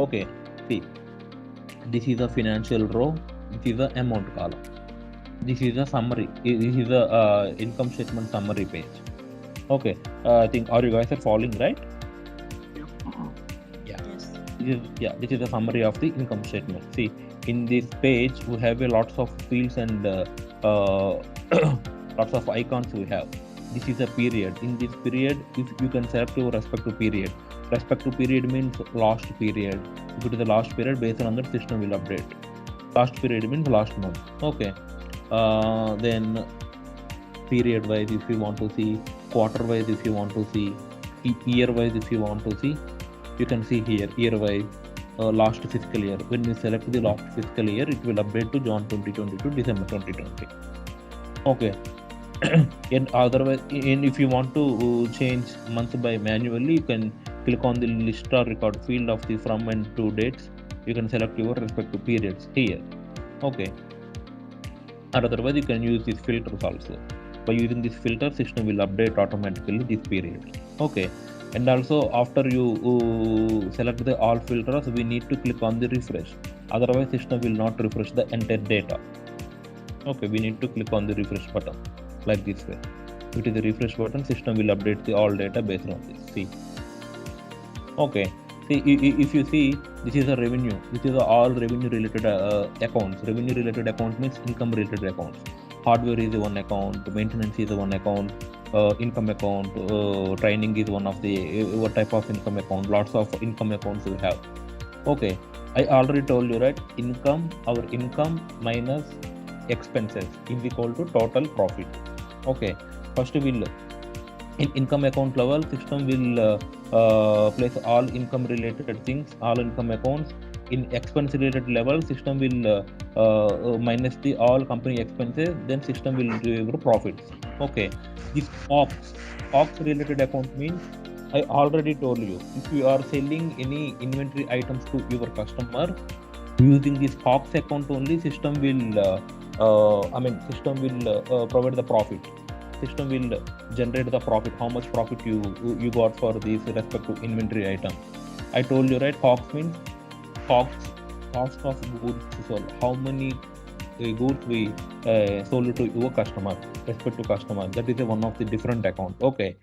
Okay, see, this is a financial row, this is the amount column, this is a summary, this is a income statement summary page. Okay, I think, are you guys are following, right? Yeah. Yes. This is a summary of the income statement. See, in this page we have a lots of fields and lots of icons we have. This is a period. In this period, if you can select your respective period. Respective period means last period. If it is the last period, based on that system will update. Last period means last month. Okay. Then period wise, if you want to see, quarter wise, if you want to see, year wise, if you want to see, you can see here year wise. Last fiscal year. When you select the last fiscal year, it will update to Jan 2020 to December 2020. Okay. And otherwise, and if you want to change month by manually, you can click on the list or record field of the from and to dates. You can select your respective periods here. Okay. Or otherwise, you can use these filters also. By using this filter, system will update automatically this period. Okay. And also, after you select the all filters, we need to click on the refresh. Otherwise, system will not refresh the entire data. Okay, we need to click on the refresh button like this way. It is the refresh button. System will update the all data based on this. See. Okay. See, if you see, this is a revenue. This is all revenue related accounts. Revenue related account means income related accounts. Hardware is one account. Maintenance is one account. Income account, training is one of the what type of income account. Lots of income accounts we have. Okay, I already told you, right? Income, our income minus expenses is equal to total profit. Okay, first we'll in income account level, system will place all income related things, all income accounts. In expense related level, system will minus the all company expenses, then system will deliver profits. Okay, this ox related account means, I already told you, if you are selling any inventory items to your customer using this ox account only, system will system will provide the profit. System will generate the profit, how much profit you got for this respective inventory item. I told you, right? Cost means cost of goods sold. How many goods we sold to your customer, respect to customer. That is one of the different account. Okay.